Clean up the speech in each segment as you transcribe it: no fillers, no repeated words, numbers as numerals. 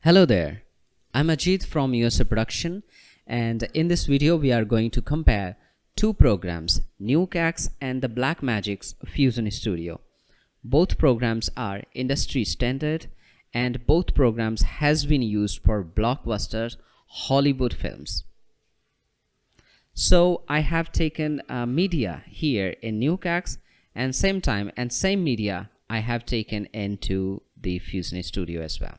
Hello there, I'm Ajit from USA Production, and in this video we are going to compare two programs, Nuke X and the Blackmagic Fusion Studio. Both programs are industry standard and both programs has been used for blockbuster Hollywood films. So I have taken media here in Nuke X and same time and same media I have taken into the Fusion Studio as well.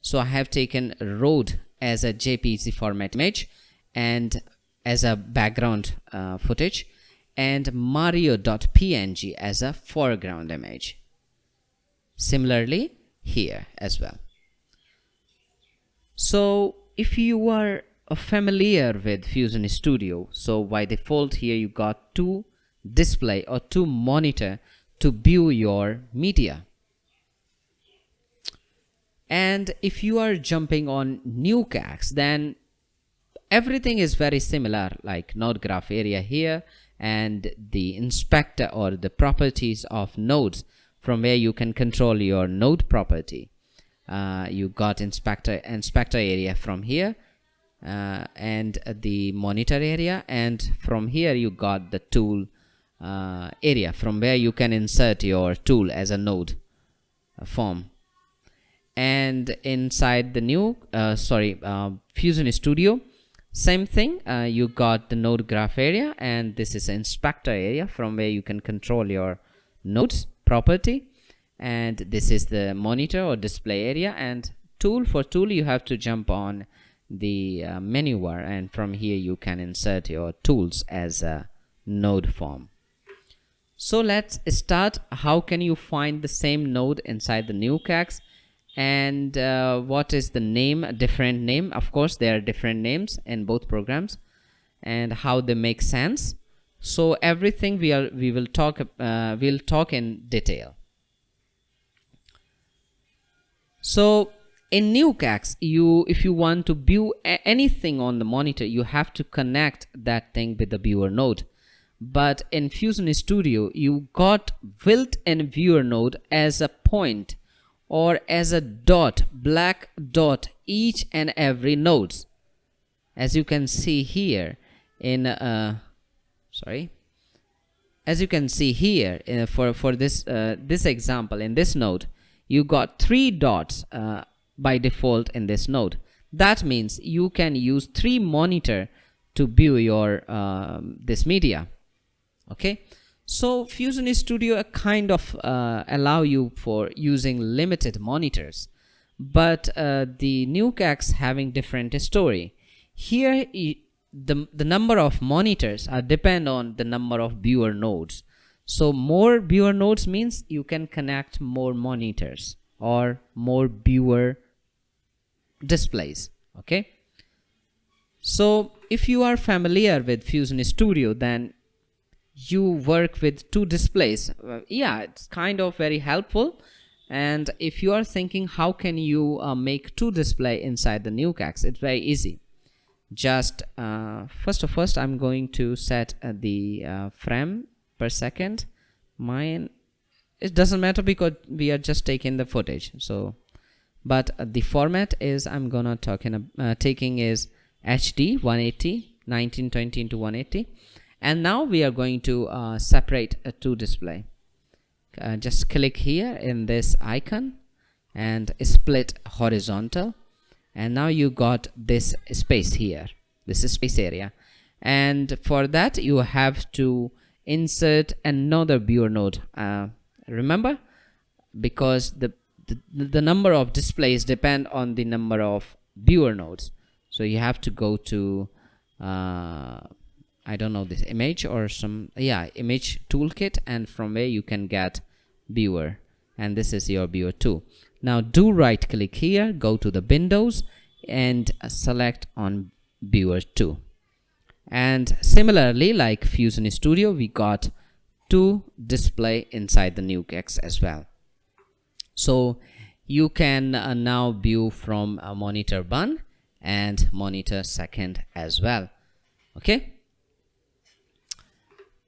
So I have taken road as a JPG format image and as a background footage and Mario.png as a foreground image. Similarly here as well. So if you are familiar with Fusion Studio, so by default here you got two display or two monitor to view your media. And if you are jumping on Nuke X, then everything is very similar, like node graph area here and the inspector or the properties of nodes from where you can control your node property. You got inspector area from here and the monitor area, and from here you got the tool area from where you can insert your tool as a node form. And inside the Fusion Studio, same thing, you got the node graph area, and this is inspector area from where you can control your nodes property, and this is the monitor or display area, and tool. For tool you have to jump on the menu bar, and from here you can insert your tools as a node form. So let's start. How can you find the same node inside the Nuke X? And what is the name, different name? Of course there are different names in both programs, and how they make sense. So everything we'll talk in detail. So in Nuke X, if you want to view anything on the monitor, you have to connect that thing with the viewer node. But in Fusion Studio you got built-in viewer node as a point or as a dot, black dot, each and every nodes. As you can see here in as you can see here for this this example, in this node you got 3 dots by default in this node. That means you can use 3 monitor to view your this media. Okay, so Fusion Studio kind of allow you for using limited monitors, but the Nuke X having different story. Here the number of monitors depend on the number of viewer nodes. So more viewer nodes means you can connect more monitors or more viewer displays. Okay, so if you are familiar with Fusion Studio, then you work with 2 displays. Yeah, it's kind of very helpful. And if you are thinking how can you make 2 display inside the Nuke X, it's very easy. Just first I'm going to set the frame per second. Mine, it doesn't matter because we are just taking the footage. So but the format is I'm gonna taking is HD 180 1920 into 180. And now we are going to separate 2 display. Just click here in this icon and split horizontal, and now you got this space here. This is space area, and for that you have to insert another viewer node. Remember, because the number of displays depend on the number of viewer nodes. So you have to go to I don't know, this image or image toolkit, and from where you can get viewer, and this is your viewer 2. Now do right click here, go to the windows and select on viewer 2. And similarly, like Fusion Studio, we got 2 display inside the Nuke X as well. So you can now view from monitor 1 and monitor 2 as well. Okay,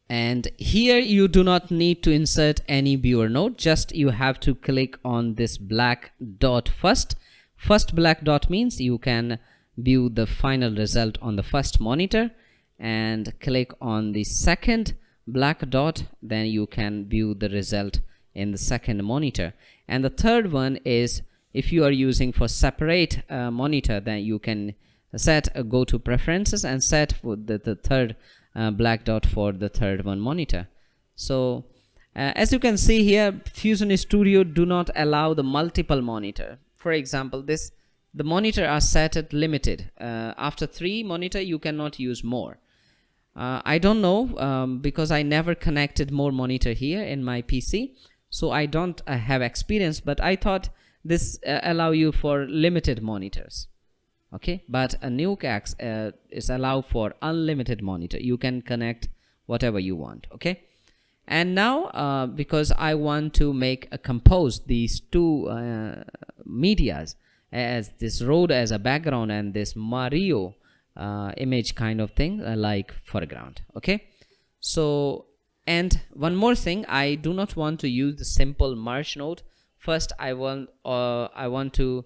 and here you do not need to insert any viewer node, just you have to click on this black dot first First black dot means you can view the final result on the first monitor, and click on the second black dot, then you can view the result in the second monitor. And the third one is, if you are using for separate monitor, then you can set go to preferences and set for the third black dot for the third one monitor. So as you can see here, Fusion Studio do not allow the multiple monitor. For example, the monitor are set at limited. After 3 monitor you cannot use more. I don't know, because I never connected more monitor here in my PC, so I don't have experience, but I thought this allow you for limited monitors. Okay, but a NukeX is allowed for unlimited monitor. You can connect whatever you want. Okay, and now because I want to compose these two medias, as this road as a background and this Mario image kind of thing like foreground. Okay, so, and one more thing, I do not want to use the simple merge node. First I want to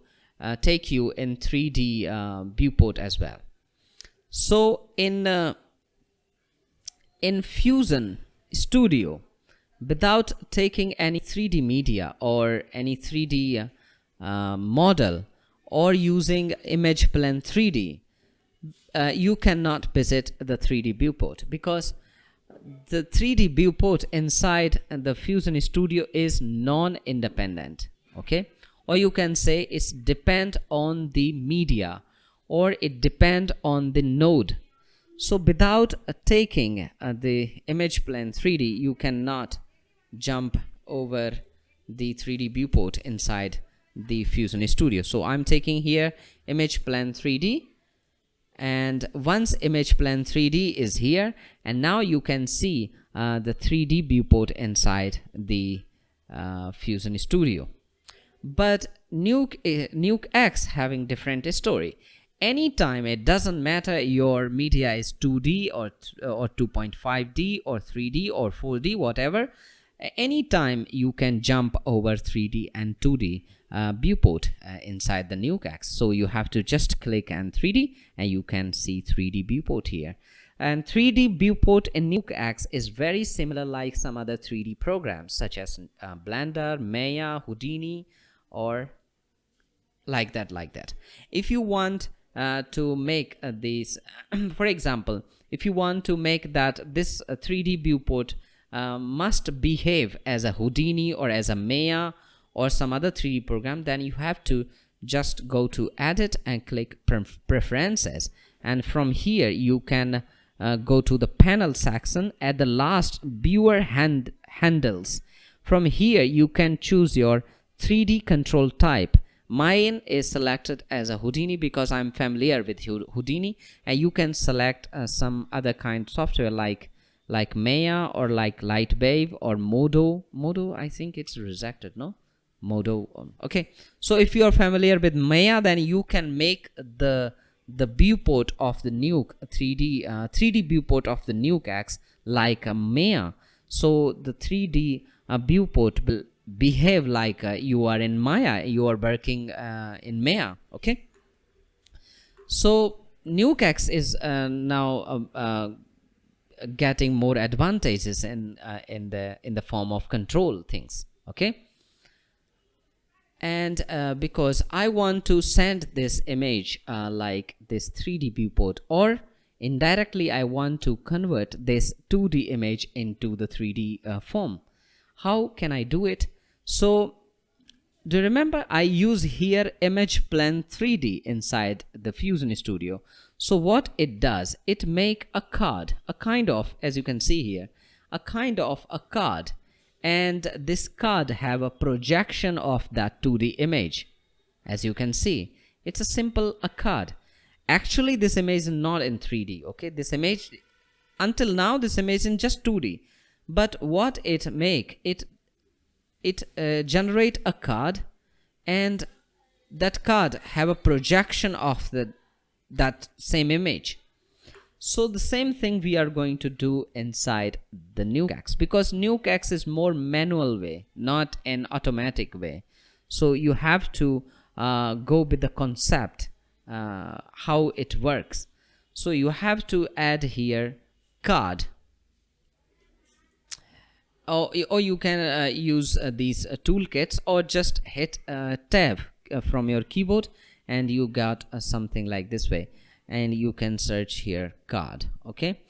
take you in 3D viewport as well. So in Fusion Studio, without taking any 3D media or any 3D model or using image plane 3D, you cannot visit the 3D viewport, because the 3D viewport inside the Fusion Studio is non-independent. Okay, or you can say it's depend on the media, or it depend on the node. So without taking the image plane 3D, you cannot jump over the 3D viewport inside the Fusion Studio. So I'm taking here image plane 3D, and once image plane 3D is here, and now you can see the 3D viewport inside the Fusion Studio. But NukeX having different story. Anytime, it doesn't matter your media is 2D or 2.5D or 3D or 4D, whatever, anytime you can jump over 3D and 2D viewport inside the NukeX. So you have to just click on 3D and you can see 3D viewport here. And 3D viewport in NukeX is very similar like some other 3D programs such as Blender, Maya, Houdini, or like that. If you want to make these for example, if you want to make that this 3D viewport must behave as a Houdini or as a Maya or some other 3D program, then you have to just go to edit and click preferences, and from here you can go to the panel section at the last viewer handles. From here you can choose your 3D control type. Mine is selected as a Houdini because I'm familiar with Houdini, and you can select some other kind of software like Maya or like Lightwave or Modo. I think it's rejected, no? Modo. Okay, so if you are familiar with Maya, then you can make the viewport of the Nuke 3D viewport of the NukeX like a Maya. So the 3D viewport will behave like you are in Maya, you are working in Maya. Okay, so NukeX is now getting more advantages in the form of control things. Okay, and because I want to send this image like this 3D viewport, or indirectly I want to convert this 2D image into the 3D form. How can I do it? So do you remember I use here image plane 3D inside the Fusion Studio? So what it does, it make a card, a kind of, as you can see here, a kind of a card, and this card have a projection of that 2D image. As you can see, it's a simple a card. Actually this image is not in 3D. Okay, this image until now this image is just 2D, but what it make, it generate a card, and that card have a projection of that same image. So the same thing we are going to do inside the NukeX, because NukeX is more manual way, not an automatic way. So you have to go with the concept, how it works. So you have to add here card, or you can use these toolkits, or just hit tab from your keyboard, and you got something like this way, and you can search here card. Okay,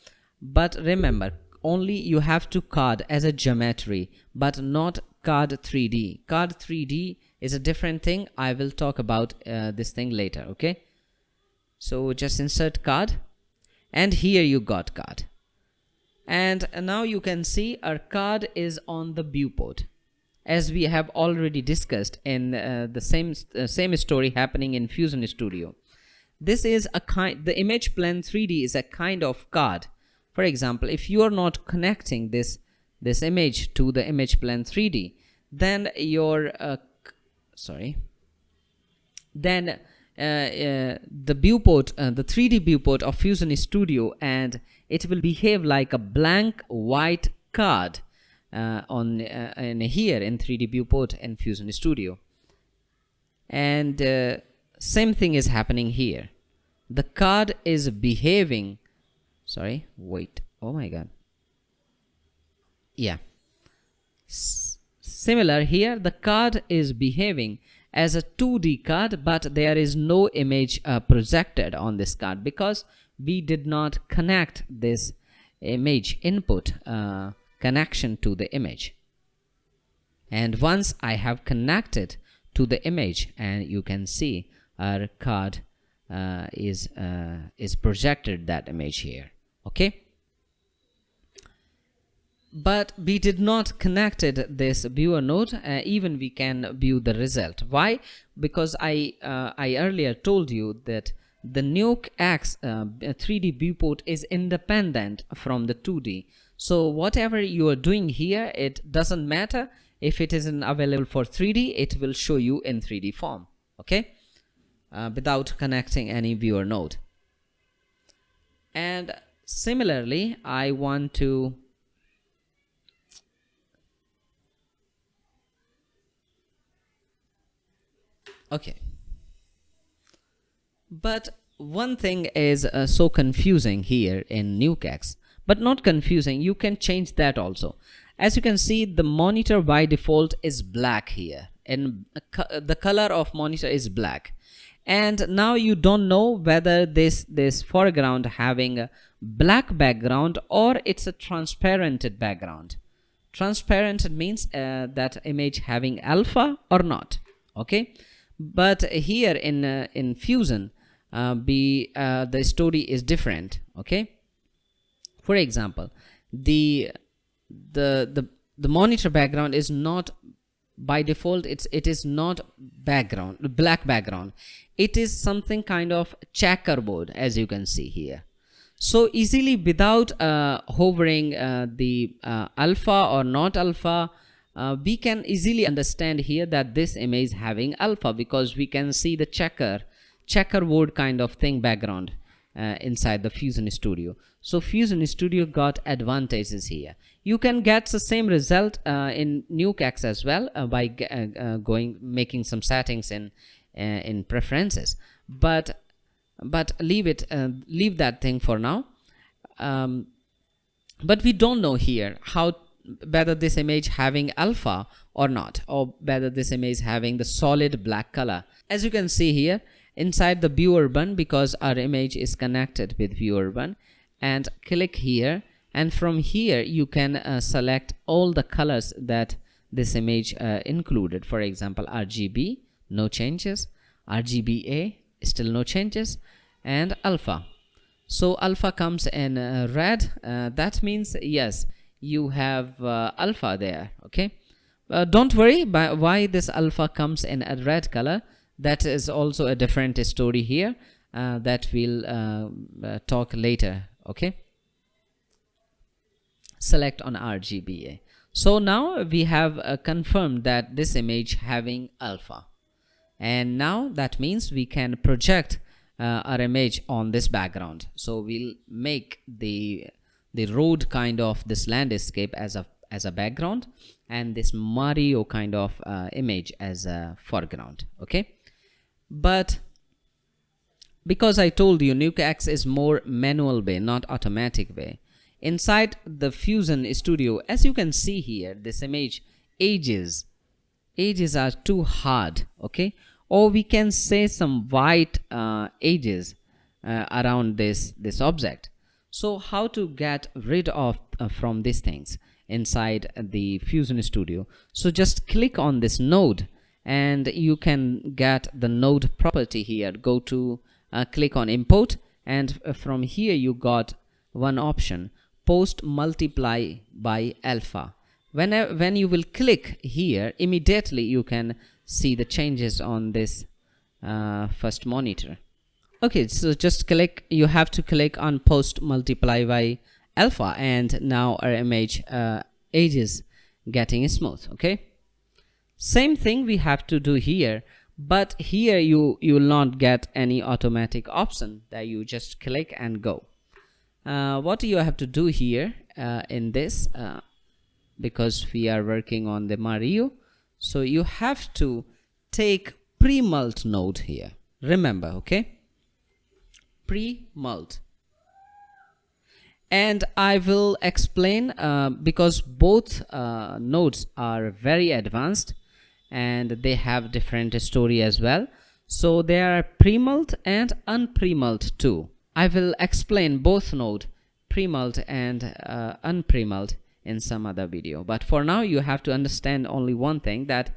but remember, only you have to card as a geometry, but not card 3D. Card 3D is a different thing. I will talk about this thing later. Okay, so just insert card, and here you got card. And now you can see our card is on the viewport, as we have already discussed in the same story happening in Fusion Studio. This is a kind, the image plane 3D is a kind of card. For example, if you are not connecting this image to the image plane 3D, then your the viewport, the 3D viewport of Fusion Studio, and it will behave like a blank white card in here in 3D viewport in Fusion Studio. And same thing is happening here. The card is behaving, oh my god, yeah, similar here. The card is behaving as a 2D card, but there is no image projected on this card, because we did not connect this image input connection to the image. And once I have connected to the image, and you can see our card is projected that image here. Okay, but we did not connected this viewer node. Even we can view the result. Why? Because I earlier told you that the Nuke X 3D viewport is independent from the 2D. So whatever you are doing here, it doesn't matter. If it isn't available for 3D, it will show you in 3D form. Okay, without connecting any viewer node. And similarly, I want to but one thing is so confusing here in NukeX, but not confusing, you can change that also. As you can see, the monitor by default is black here, and the color of monitor is black. And now you don't know whether this foreground having a black background or it's a transparent background. Transparent means that image having alpha or not. Okay, but here in Fusion, the story is different. Okay, for example, the monitor background is not by default, it is not black background. It is something kind of checkerboard, as you can see here. So easily, without hovering the alpha or not alpha, we can easily understand here that this image having alpha, because we can see the checkerboard kind of thing background inside the Fusion Studio. So Fusion Studio got advantages here. You can get the same result in NukeX as well by making some settings in preferences, but leave that thing for now. But we don't know here whether this image having alpha or not, or whether this image having the solid black color. As you can see here inside the viewer button, because our image is connected with viewer button, and click here, and from here you can select all the colors that this image included. For example, RGB, no changes, RGBA, still no changes, and alpha. So alpha comes in red, that means yes, you have alpha there. Okay, don't worry why this alpha comes in a red color. That is also a different story here that we'll talk later. Okay, select on RGBA. So now we have confirmed that this image having alpha, and now that means we can project our image on this background. So we'll make the road kind of this landscape as a background, and this Mario kind of image as a foreground. Okay, But because I told you Nuke X is more manual way, not automatic way. Inside the Fusion Studio, as you can see here, this image edges are too hard, okay, or we can say some white edges around this object. So how to get rid of from these things inside the Fusion Studio? So just click on this node and you can get the node property here. Go to click on import, and from here you got one option, post multiply by alpha. When you will click here, immediately you can see the changes on this first monitor. Okay, so just click, you have to click on post multiply by alpha, and now our image edges getting smooth. Okay, same thing we have to do here, but here you will not get any automatic option that you just click and go. What you have to do here in this, because we are working on the Mario, so you have to take Premult node here. Remember, okay, Premult. And I will explain because both nodes are very advanced and they have different story as well. So there are Premult and unpremult too. I will explain both node, Premult and unpremult, in some other video. But for now you have to understand only one thing, that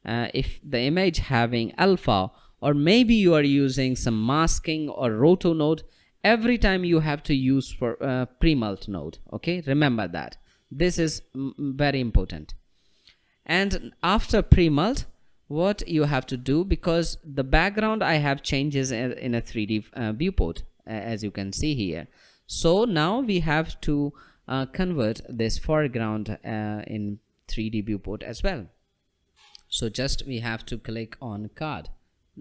if the image having alpha, or maybe you are using some masking or roto node, every time you have to use for Premult node. Okay, remember that. This is very important. And after Premult, what you have to do, because the background I have changes in a 3D viewport, as you can see here. So now we have to convert this foreground in 3D viewport as well. So just we have to click on card,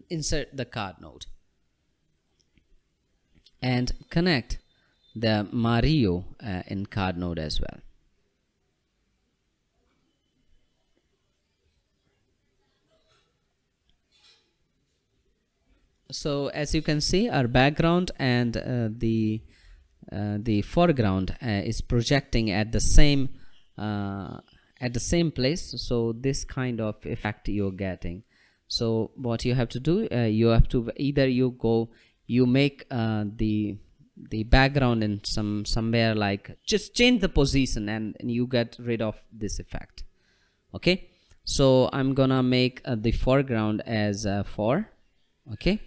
insert the card node, and connect the Mario in card node as well. So as you can see, our background and the foreground is projecting at the same place. So this kind of effect you're getting. So what you have to do, you have to either you make the background in somewhere, like just change the position, and you get rid of this effect. Okay, so I'm gonna make the foreground as a 4, okay,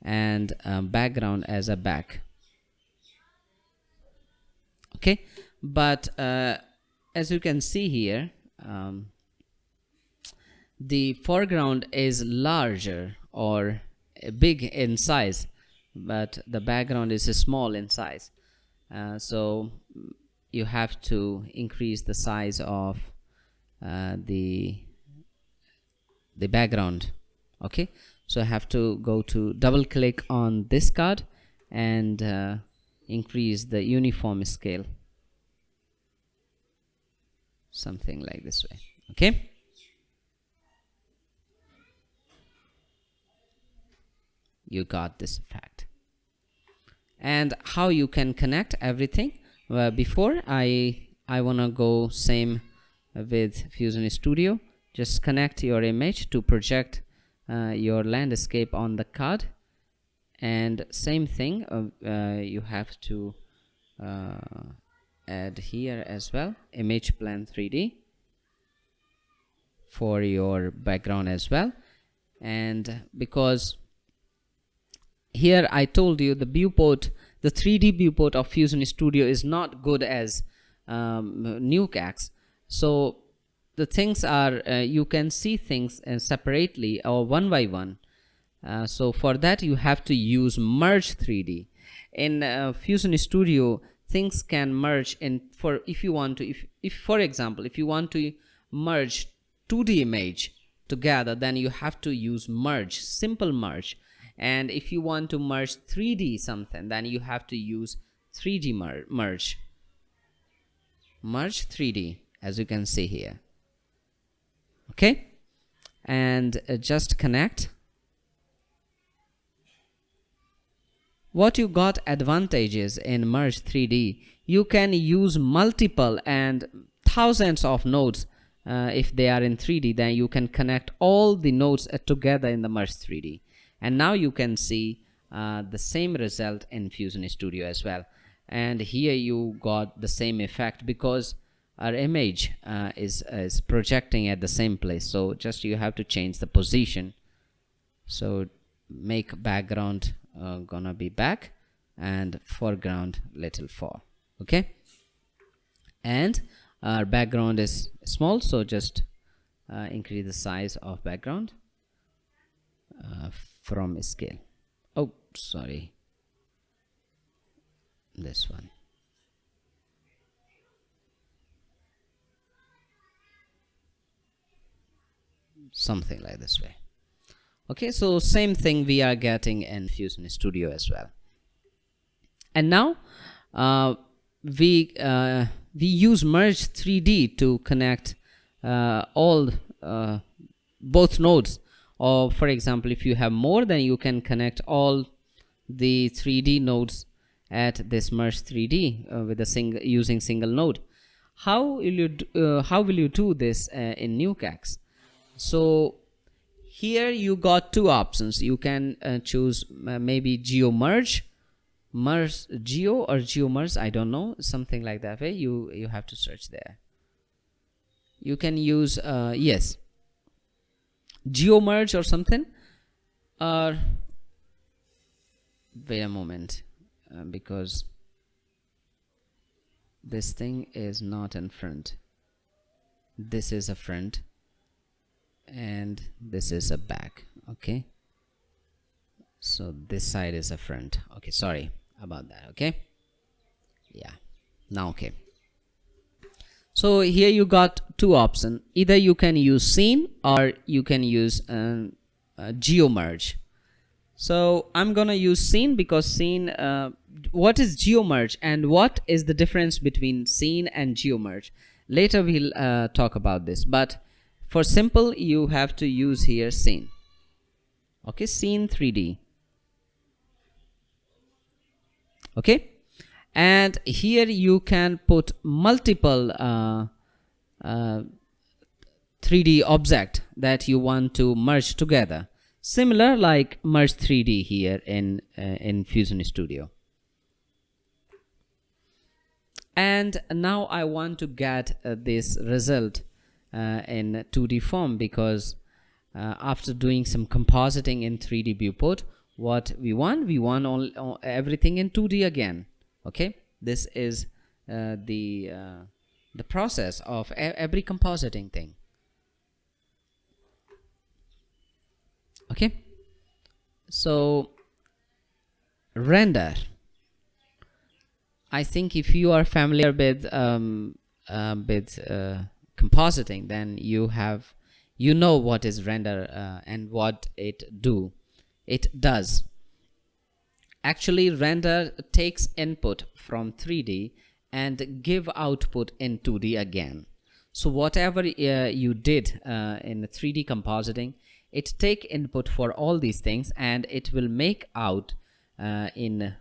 and background as a back. Okay, but as you can see here, the foreground is larger or big in size, but the background is small in size. So you have to increase the size of the background. Okay, so I have to go to double click on this card and increase the uniform scale, something like this way. Okay, you got this effect. And how you can connect everything, before I wanna go same with Fusion Studio. Just connect your image to project your landscape on the card, and same thing you have to add here as well, image plan 3D for your background as well. And because here I told you the viewport, the 3D viewport of Fusion Studio is not good as Nuke X. So the things are you can see things separately or one by one. So for that you have to use merge 3D. In Fusion Studio, things can merge in, for if you want to, if for example if you want to merge 2D image together, then you have to use merge, simple merge. And if you want to merge 3D something, then you have to use 3D merge 3D, as you can see here. Okay, and just connect what you got advantages in Merge 3D, you can use multiple and thousands of nodes. If they are in 3D, then you can connect all the nodes together in the Merge 3D, and now you can see the same result in Fusion Studio as well. And here you got the same effect because our image is projecting at the same place. So just you have to change the position. So make background gonna be back and foreground little far. Okay, and our background is small, so just increase the size of background from scale. Oh, sorry, this one. Something like this way. Okay, so same thing we are getting in Fusion Studio as well. And now we use Merge 3D to connect all both nodes. Or for example, if you have more, then you can connect all the 3D nodes at this Merge 3D with a using single node. How will you do this in Nuke X? So here you got two options. You can choose maybe geo merge geo or geo merge, I don't know, something like that way. You have to search there. You can use yes, geo merge or something, or wait a moment, because this thing is not in front. This is a front and this is a back. Okay, so this side is a front. Okay, sorry about that. Okay, yeah, now okay. So here you got two options. Either you can use scene or you can use geo merge. So I'm gonna use scene because scene, what is geo merge and what is the difference between scene and geo merge? Later we'll talk about this, but for simple you have to use here scene. Okay, scene 3D. Okay, and here you can put multiple 3D object that you want to merge together, similar like Merge 3D here in Fusion Studio. And now I want to get this result in 2D form, because after doing some compositing in 3D viewport, what we want all, everything in 2D again. Okay, this is the process of every compositing thing. Okay, so render, I think if you are familiar with compositing, then you know what is render and what it does. Actually, render takes input from 3D and give output in 2D again. So whatever you did in 3D compositing, it take input for all these things and it will make out in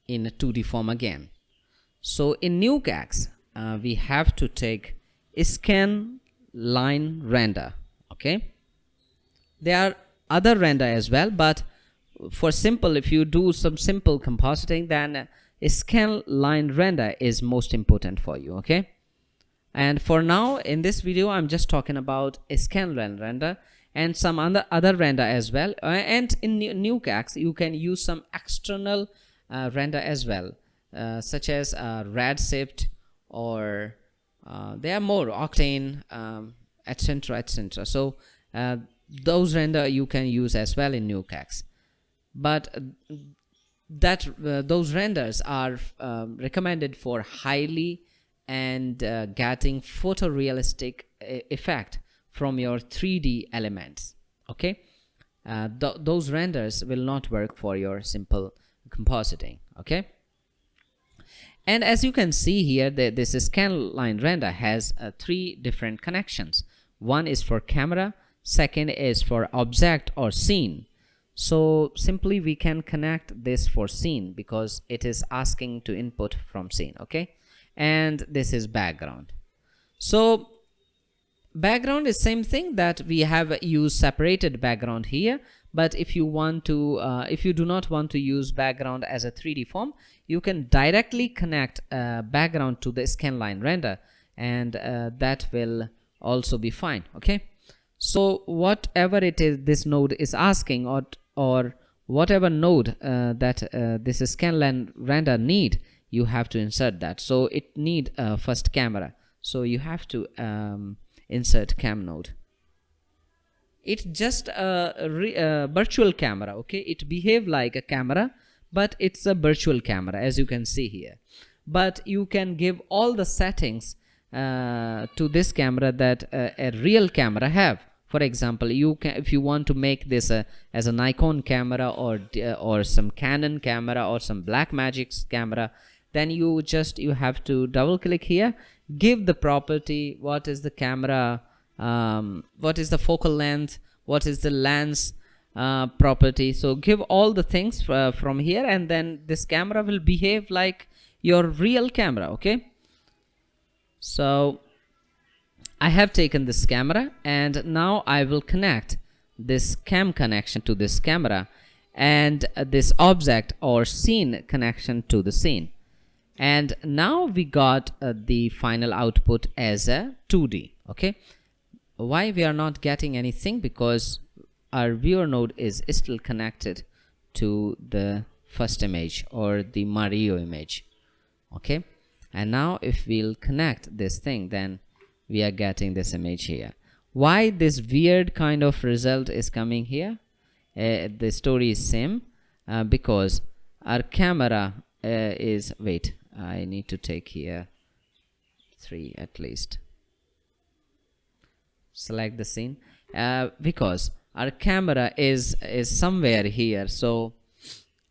2D form again. So in Nuke X, we have to take ScanlineRender. Okay, there are other render as well, but for simple, if you do some simple compositing, then ScanlineRender is most important for you. Okay, and for now in this video I'm just talking about ScanlineRender and some other render as well. And in Nuke X you can use some external render as well, such as Redshift, or there are more, Octane, etc, etc. So those render you can use as well in Nuke X, but those renders are recommended for highly and getting photorealistic effect from your 3D elements. Okay, those renders will not work for your simple compositing. Okay, and as you can see here, this ScanlineRender has 3 different connections. One is for camera, second is for object or scene. So simply we can connect this for scene because it is asking to input from scene. Okay, and this is background. So background is same thing, that we have used separated background here, but if you want to if you do not want to use background as a 3D form, you can directly connect background to the scanline render, and that will also be fine. Okay, so whatever it is this node is asking, or whatever node that this scanline render need, you have to insert that. So it need first camera, so you have to insert cam node. It's just a virtual camera. Okay, it behave like a camera, but it's a virtual camera, as you can see here. But you can give all the settings to this camera that a real camera have. For example, you can, if you want to make this as a Nikon camera, or some Canon camera, or some Blackmagic camera, then you have to double click here, give the property, what is the camera, what is the focal length, what is the lens property. So give all the things from here, and then this camera will behave like your real camera. Okay, so I have taken this camera, and now I will connect this cam connection to this camera, and this object or scene connection to the scene. And now we got the final output as a 2D. Okay, why we are not getting anything? Because our viewer node is still connected to the first image, or the Mario image. Okay, and now if we'll connect this thing, then we are getting this image here. Why this weird kind of result is coming here? The story is same, because our camera is, wait, I need to take here 3 at least. Select the scene, because our camera is somewhere here. So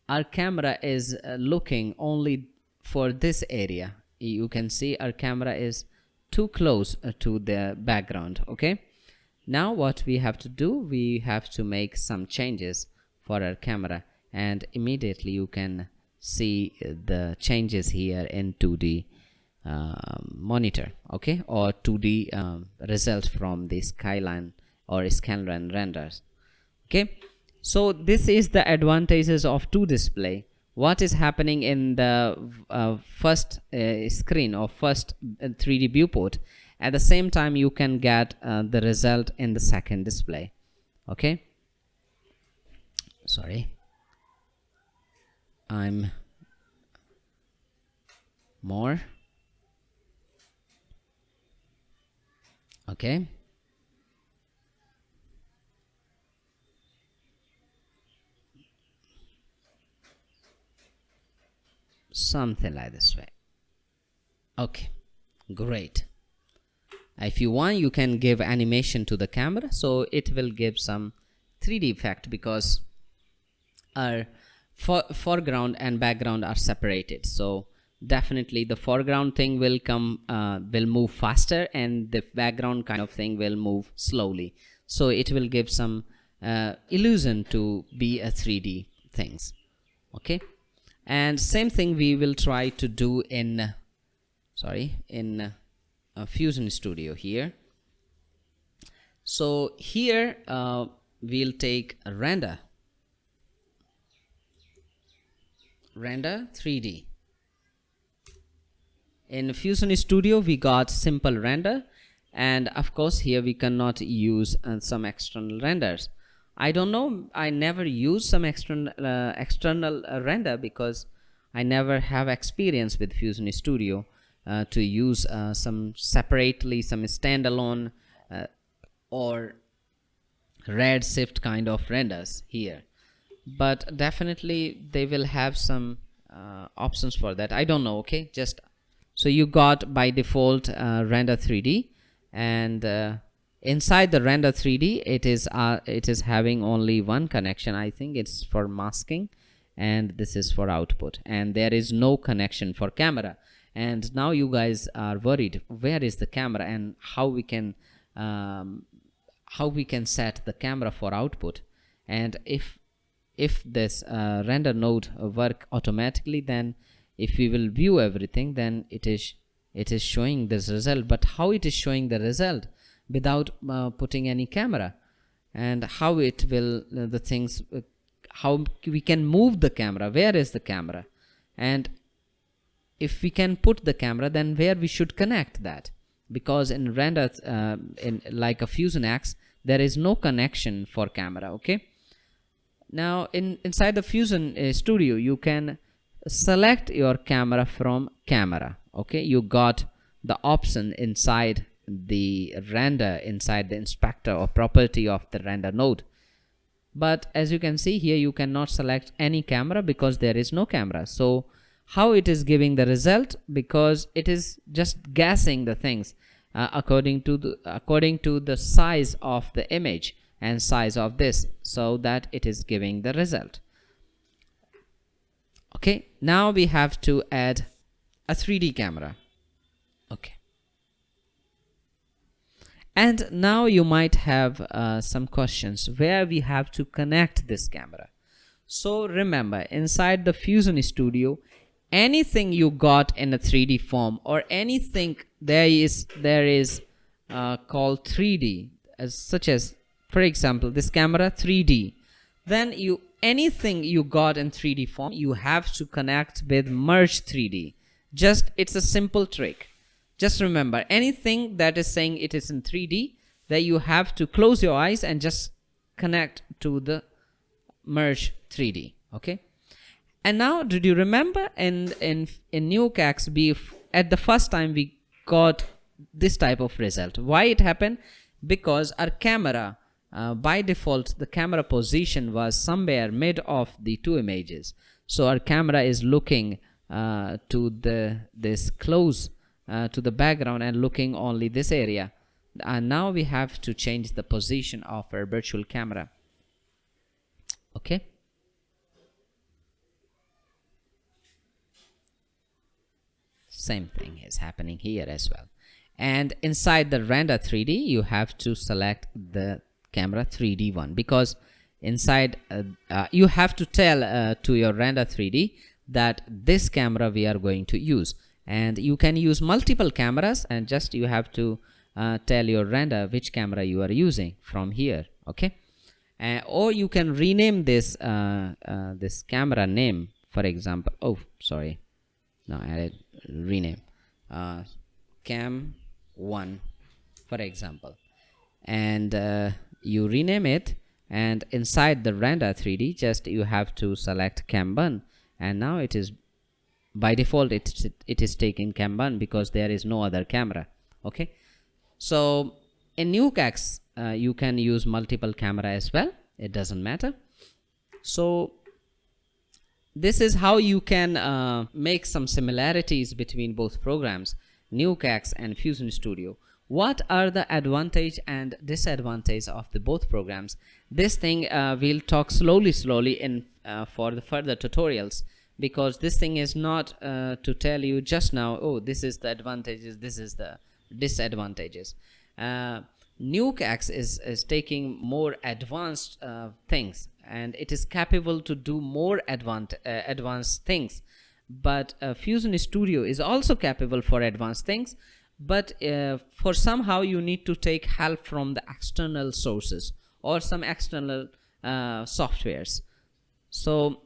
our camera is looking only for this area. You can see our camera is too close to the background. Okay, now what we have to do, we have to make some changes for our camera, and immediately you can see the changes here in 2D monitor. Okay, or 2D result from the skyline or scanline renders. Okay, so this is the advantages of 2 display. What is happening in the first screen or first 3D viewport, at the same time you can get the result in the second display. Okay, sorry, I'm more. Okay, something like this way. Okay, great. If you want, you can give animation to the camera, so it will give some 3D effect, because our foreground and background are separated. So definitely the foreground thing will move faster, and the background kind of thing will move slowly. So it will give some illusion to be a 3D things. Okay, and same thing we will try to do in Fusion Studio here. So here we'll take a render 3D. In Fusion Studio we got simple render, and of course here we cannot use some external renders. I don't know, I never use some external render, because I never have experience with Fusion Studio to use some separately, some standalone or redshift kind of renders here. But definitely they will have some options for that. I don't know. Okay, just so you got by default render 3D, and inside the render 3D it is having only one connection. I think it's for masking, and this is for output, and there is no connection for camera. And now you guys are worried, where is the camera, and how we can set the camera for output. And if if this render node work automatically, then if we will view everything, then it is showing this result. But how it is showing the result without putting any camera, and how it will the things how we can move the camera, where is the camera, and if we can put the camera, then where we should connect that, because in render in like a Fusion X there is no connection for camera. Okay, now inside the Fusion Studio you can select your camera from camera. Okay, you got the option inside the render, inside the inspector or property of the render node. But as you can see here, you cannot select any camera because there is no camera. So how it is giving the result? Because it is just guessing the things according to the size of the image and size of this, so that it is giving the result. Okay, now we have to add a 3D camera. Okay, and now you might have some questions where we have to connect this camera. So remember, inside the Fusion Studio, anything you got in a 3D form, or anything there is called 3D, such as, for example, this camera 3D, then anything you got in 3D form, you have to connect with merge 3D. It's a simple trick. Just remember, anything that is saying it is in 3D, that you have to close your eyes and just connect to the merge 3D. Okay, and now did you remember in NukeX, at the first time we got this type of result? Why it happened? Because our camera by default, the camera position was somewhere mid of the two images, so our camera is looking to this close to the background and looking only this area. And now we have to change the position of our virtual camera. Okay, same thing is happening here as well. And inside the render 3D, you have to select the camera 3D one, because inside you have to tell to your render 3D that this camera we are going to use. And you can use multiple cameras, and just you have to tell your render which camera you are using from here. Okay, or you can rename this this camera name, for example. Oh, sorry, no, I rename cam 1, for example, and you rename it, and inside the render 3D, just you have to select cam 1, and now it is by default it is taking cam 1 because there is no other camera. Okay, so in NukeX you can use multiple camera as well, it doesn't matter. So this is how you can make some similarities between both programs, NukeX and Fusion Studio. What are the advantage and disadvantage of the both programs? This thing we'll talk slowly in for the further tutorials, because this thing is not to tell you just now, oh, this is the advantages, this is the disadvantages. NukeX is taking more advanced things, and it is capable to do more advanced things. But Fusion Studio is also capable for advanced things, but for somehow you need to take help from the external sources or some external softwares. So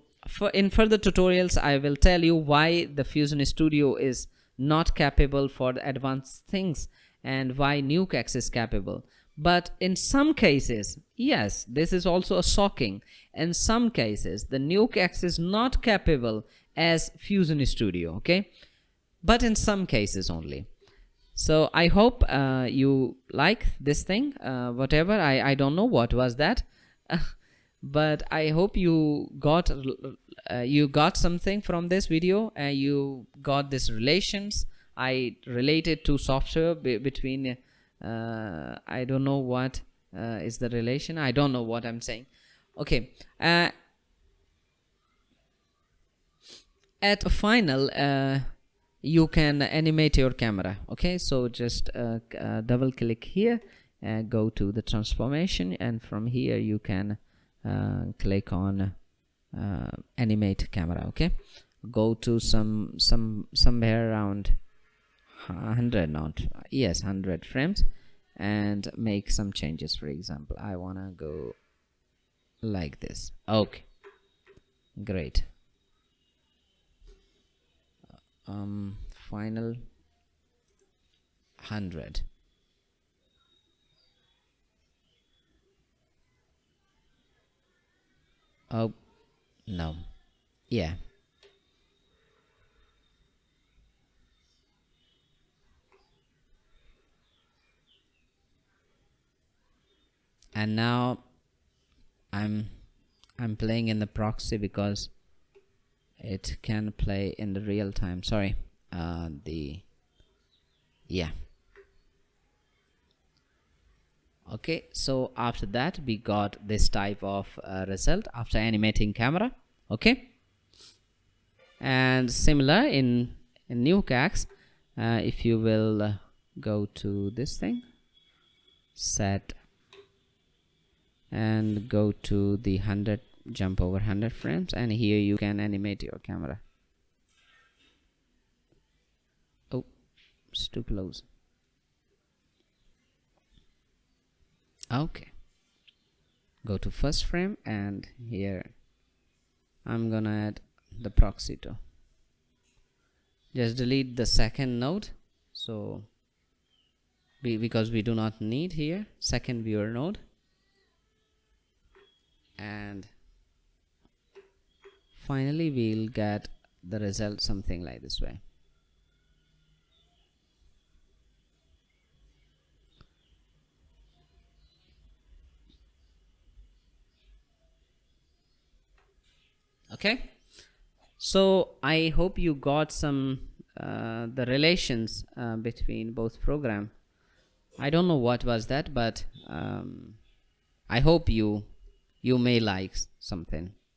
in further tutorials I will tell you why the Fusion Studio is not capable for the advanced things and why NukeX is capable. But in some cases, yes, this is also a shocking. In some cases the NukeX is not capable as Fusion Studio. Okay, but in some cases only. So I hope you like this thing, whatever, I don't know what was that but I hope you got something from this video, and you got this relations. I related to software between I don't know what is the relation, I don't know what I'm saying. Okay, at a final you can animate your camera. Okay, so just double click here and go to the transformation, and from here you can click on animate camera. Okay, go to somewhere around 100, not yes 100 frames, and make some changes. For example, I wanna go like this. Okay, great. Final 100. Oh no, yeah. And now I'm playing in the proxy because it can play in the real time. Sorry, yeah. Okay, so after that we got this type of result after animating camera. Okay, and similar in NukeX, if you will go to this thing, set, and go to the 100, jump over 100 frames, and here you can animate your camera. Oh, it's too close. Okay, go to first frame, and here I'm gonna add the proxy to. Just delete the second node, so because we do not need here second viewer node, and finally we'll get the result something like this way. Okay, so I hope you got some the relations between both program. I don't know what was that, but I hope you may like something.